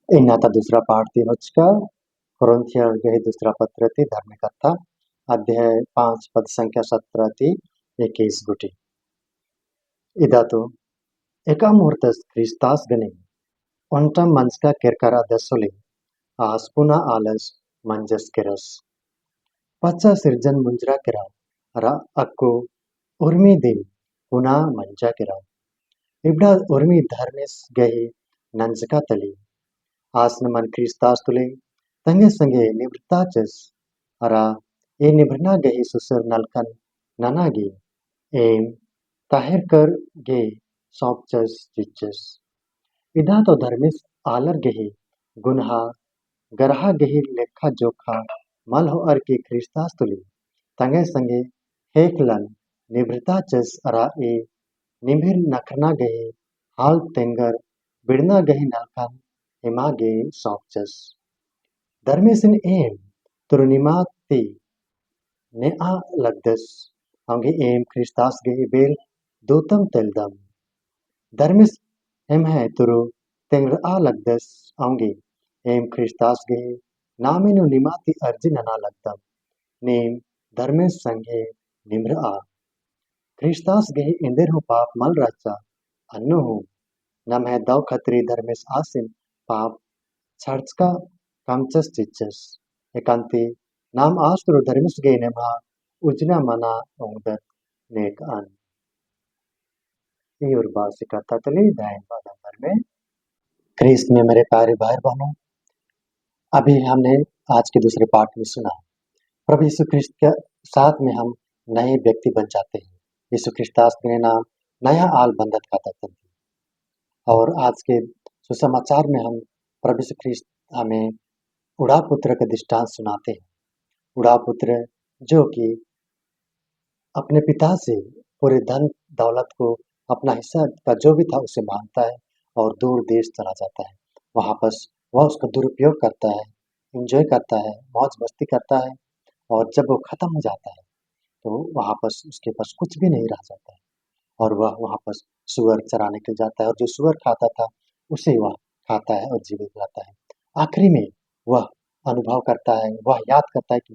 इन्नाता दूसरा पाठ दिवचका कोरिन्थियर गही दूसरा पत्र ती धर्मकथा अध्याय 5 पद संख्या 17 ती 21 गुटी इदातो एका मुहूर्तस ख्रिस्तास गणे ओंटा मंचका केरकरा दसोली आज पुनः आलस मंजस केरस पच्चा सिरजन मुंजरा केरा रा अक्को उर्मी दिन पुनः मंजा केरा इबड़ा उर्मी धर्मेस गही नंजका तली आसन मन ख्रिस्तास तुले तंगे संगे निवृत्ताचस अरा ए निभरना गही सुसर नलकन ननागी एम ताहिर कर गे सौपचस जिच्चस इधा तो धर्मिस आलर गही गुनहा गरहा गही लेखा जोखा मल हो अर की ख्रिस्तास तुली तंगे संगे हेकलन निभृताचस अरा ए निभिर नखना गही हाल तेंगर बिड़ना गही नलकन हिमागे सौपचस धर्मेसिन एम तुरुनिमाती ने आ लगदस अंगे एम ख्रिस्तास गही बेल दोतम तेलदम धर्मिस एम है तुरु तेंगर आ लगदस अंगे एम ख्रिस्तास गही नामिनु निमाती अर्जी नना लगदम नेम धर्मेस संगे निम्र आ ख्रिस्तास गही इंदर हो पाप मल राचा अन्नो हो नम है दव खतरी धर्मेस आसिन पाप छर्चका कामचस चिच्चस एकांति नाम आस्त्रो धर्मिस गई नेमा उजना मना ओंगदत नेक अन ये उर्वासिका ततली दाइन बादंबर में क्रिस्त में मेरे प्यारे भाई बहनों, अभी हमने आज के दूसरे पाठ में सुना प्रभु यीशु ख्रिस्त के साथ में हम नए व्यक्ति बन जाते हैं। यीशु ख्रिस्तास ने नाम नया आल बंधत का तत्व और आज के सुसमाचार में हम प्रभु यीशु ख्रिस्त हमें उड़ा पुत्र का दृष्टांत सुनाते हैं। उड़ा पुत्र जो कि अपने पिता से पूरे धन दौलत को अपना हिस्सा का जो भी था उसे मांगता है और दूर देश चला जाता है। वहाँ पर वह उसका दुरुपयोग करता है, एंजॉय करता है, मौज मस्ती करता है और जब वो खत्म हो जाता है तो वहाँ पर उसके पास कुछ भी नहीं रह जाता है और वह वहाँ पर सुअर चराने के जाता है और जो सुअर खाता था उसे वह खाता है और जीवित रहता है। आखिरी में वह अनुभव करता है, वह याद करता है कि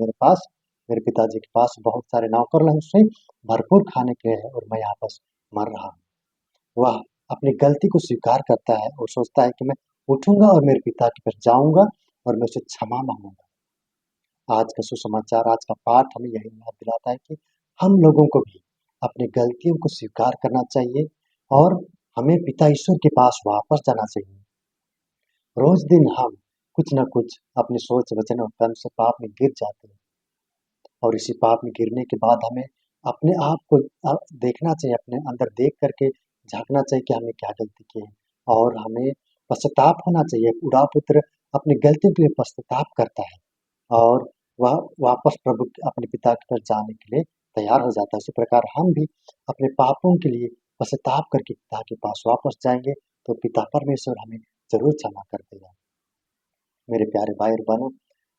मेरे पिताजी के पास बहुत सारे नौकर उससे भरपूर खाने के हैं और मैं यहाँ पर मर रहा हूँ। वह अपनी गलती को स्वीकार करता है और सोचता है कि मैं उठूंगा और मेरे पिता के पास जाऊंगा और मैं उसे क्षमा मांगूंगा। आज का सुसमाचार, आज का पाठ हमें यही याद दिलाता है कि हम लोगों को भी अपनी गलतियों को स्वीकार करना चाहिए और हमें पिता ईश्वर के पास वापस जाना चाहिए। रोज दिन हम कुछ न कुछ अपनी सोच, वचन और कर्म से पाप में गिर जाते हैं और इसी पाप में गिरने के बाद हमें अपने आप को देखना चाहिए, अपने अंदर देख करके झांकना चाहिए कि हमने क्या गलती की है और हमें पश्चाताप होना चाहिए। उड़ा पुत्र अपनी गलतियों के लिए पश्चाताप करता है और वह वापस प्रभु अपने पिता के पास जाने के लिए तैयार हो जाता है। इसी प्रकार हम भी अपने पापों के लिए पश्चाताप करके पिता के पास वापस जाएंगे तो पिता परमेश्वर हमें जरूर क्षमा कर देगा। मेरे प्यारे भाई और बहनों,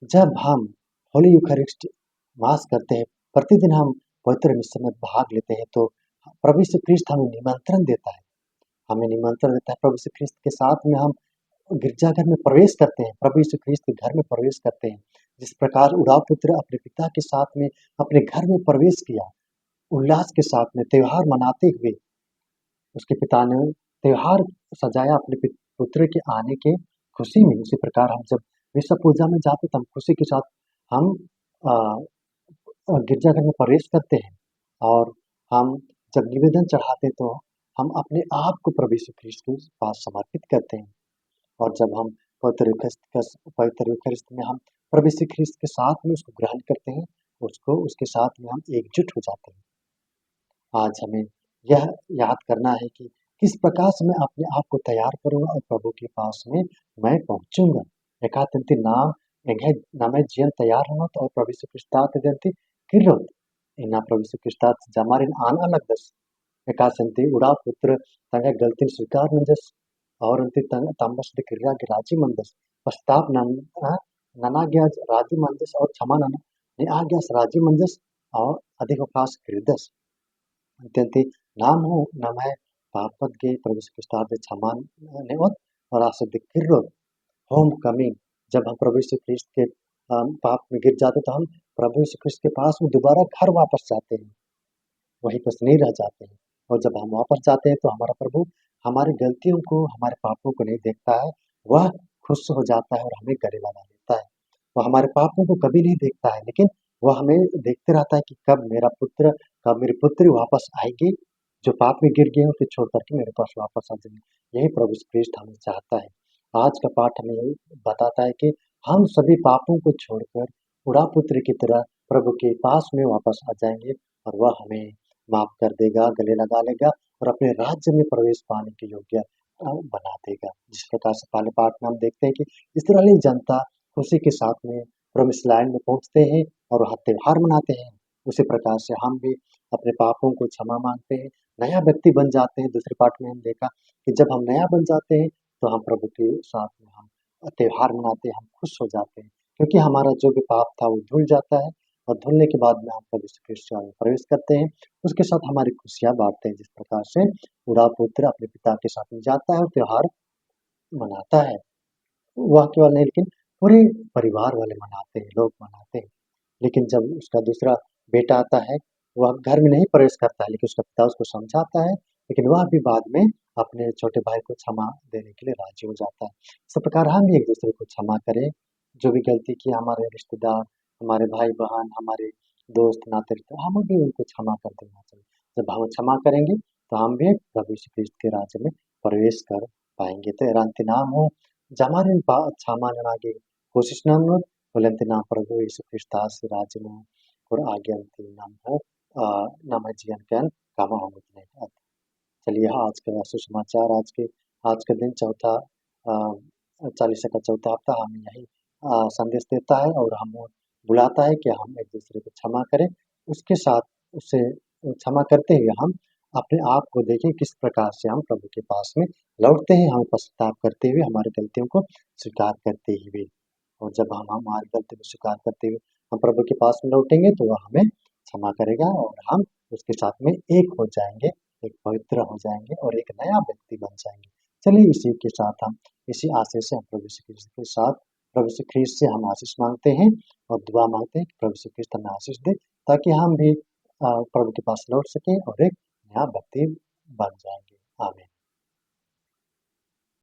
जब हम होली यूखरिस्ट मास करते हैं, प्रतिदिन हम पवित्र मिशन में भाग लेते हैं तो प्रभु यीशु ख्रिस्त हमें निमंत्रण देता है। प्रभु यीशु ख्रिस्त के साथ में हम गिरजाघर में प्रवेश करते हैं, प्रभु यीशु ख्रिस्त के घर में प्रवेश करते हैं। जिस प्रकार उड़ा पुत्र अपने पिता के साथ में अपने घर में प्रवेश किया, उल्लास के साथ में त्योहार मनाते हुए उसके पिता ने त्योहार सजाया अपने पुत्र के आने के खुशी में। उसी प्रकार हम जब विश्व पूजा में जाते तो हम खुशी के साथ हम गिरजाघर में प्रवेश करते हैं और हम जब निवेदन चढ़ाते तो हम अपने आप को प्रभु यीशु ख्रिस्त के पास समर्पित करते हैं और जब हम पवित्र यूखरिस्त में हम प्रभु यीशु ख्रिस्त के साथ में उसको ग्रहण करते हैं, उसके साथ में हम एकजुट हो जाते हैं। आज हमें यह याद करना है कि किस प्रकार से मैं अपने आप को तैयार करूंगा और प्रभु के पास में मैं पहुंचूंगा। एकांति नाम नामे जीवन तैयार होना तो और प्रभु यीशु ख्रिस्तात जंती किरोत इना प्रभु यीशु ख्रिस्तात जमारिन आन अलग दस एकांति उड़ा पुत्र तंगे गलती स्वीकार मंजस और अंति तंबस de क्रिया के राजी मंदस पश्चाताप नना गया राजी मंदस और क्षमा नना ने आ गया राजी मंदस और अधिक उपहास कृदस अत्यंति नाम हो नम है पापद के प्रभु ख्रिस्तात क्षमा ने और आसुद्ध किरोत होम कमिंग, जब हम प्रभु यीशु ख्रिस्त के पाप में गिर जाते तो हम प्रभु यीशु ख्रिस्त के पास में दोबारा घर वापस जाते हैं, वहीं बस नहीं रह जाते हैं। और जब हम वापस जाते हैं तो हमारा प्रभु हमारी गलतियों को, हमारे पापों को नहीं देखता है, वह खुश हो जाता है और हमें गले लगा लेता है। वो हमारे पापों को कभी नहीं देखता है, लेकिन वह हमें देखते रहता है कि कब मेरा पुत्र, कब मेरी पुत्री वापस आएगी, जो पाप में गिर गए हैं उसे छोड़ कर के मेरे पास वापस आ जाएँगे। यही प्रभु यीशु ख्रिस्त हमें चाहता है। आज का पाठ हमें यही बताता है कि हम सभी पापों को छोड़कर उड़ा पुत्र की तरह प्रभु के पास में वापस आ जाएँगे और वह हमें माफ़ कर देगा, गले लगा लेगा और अपने राज्य में प्रवेश पाने के योग्य बना देगा। जिस प्रकार से पहले पाठ में हम देखते हैं कि इस्राएली जनता खुशी के साथ में प्रॉमिस लैंड में पहुँचते हैं और वहाँ त्योहार मनाते हैं। उसी प्रकार से हम भी अपने पापों को क्षमा माँगते हैं, नया व्यक्ति बन जाते हैं। दूसरे पाठ में हम देखा कि जब हम नया बन जाते हैं, तो हम प्रभु के साथ में हम त्योहार मनाते हैं, हम खुश हो जाते हैं, क्योंकि हमारा जो भी पाप था वो धुल जाता है और धुलने के बाद में हम प्रभु यीशु ख्रिस्त में प्रवेश करते हैं। उसके साथ हमारी खुशियाँ बाँटते हैं। जिस प्रकार से बूढ़ा पुत्र अपने पिता के साथ में जाता है और त्योहार मनाता है। वह केवल नहीं, लेकिन पूरे परिवार वाले मनाते हैं, लोग मनाते हैं। लेकिन जब उसका दूसरा बेटा आता है, वह घर में नहीं प्रवेश करता है, लेकिन उसका पिता उसको समझाता है, लेकिन वह भी बाद में अपने छोटे भाई को क्षमा देने के लिए राज़ी हो जाता है। इसी प्रकार हम भी एक-दूसरे को क्षमा करें, जो भी गलती की हमारे रिश्तेदार, हमारे भाई-बहन, हमारे दोस्त, नाते-रिश्ते, हमें भी उनको क्षमा कर देना चाहिए। जब हम क्षमा करेंगे, तो हम भी प्रभु यीशु ख्रिस्त के राज्य में प्रवेश कर पाएँगे. Eranti namo, jamarin pa chamanage, kosisnamo, Valentina प्रभु यीशु ख्रिस्तास राज्य में और आज्ञांति नाम हो नाम जीवन ज्ञान कामा होने का। चलिए आज का सुसमाचार, आज का दिन चौथा 40 का चौथा हफ्ता हमें यही संदेश देता है और हमें बुलाता है कि हम एक दूसरे को क्षमा करें। उसके साथ उसे क्षमा करते हुए हम अपने आप को देखें किस प्रकार से हम प्रभु के पास में लौटते हैं, हमें पश्चाताप करते हुए, हमारी गलतियों को स्वीकार करते हुए। और जब हम हमारी गलती को स्वीकार करते हुए हम प्रभु के पास में लौटेंगे तो वह हमें क्षमा करेगा और हम उसके साथ में एक हो जाएँगे, एक पवित्र हो जाएँगे और एक नया व्यक्ति बन जाएँगे। चलिए इसी के साथ हम इसी आशय से हम प्रभु यीशु ख्रिस्त के साथ प्रभु यीशु ख्रिस्त से हम आशीष माँगते हैं और दुआ माँगते हैं कि प्रभु यीशु ख्रिस्त हमें आशीष दे, ताकि हम भी प्रभु के पास लौट सकें और एक नया व्यक्ति बन जाएँगे। आमीन।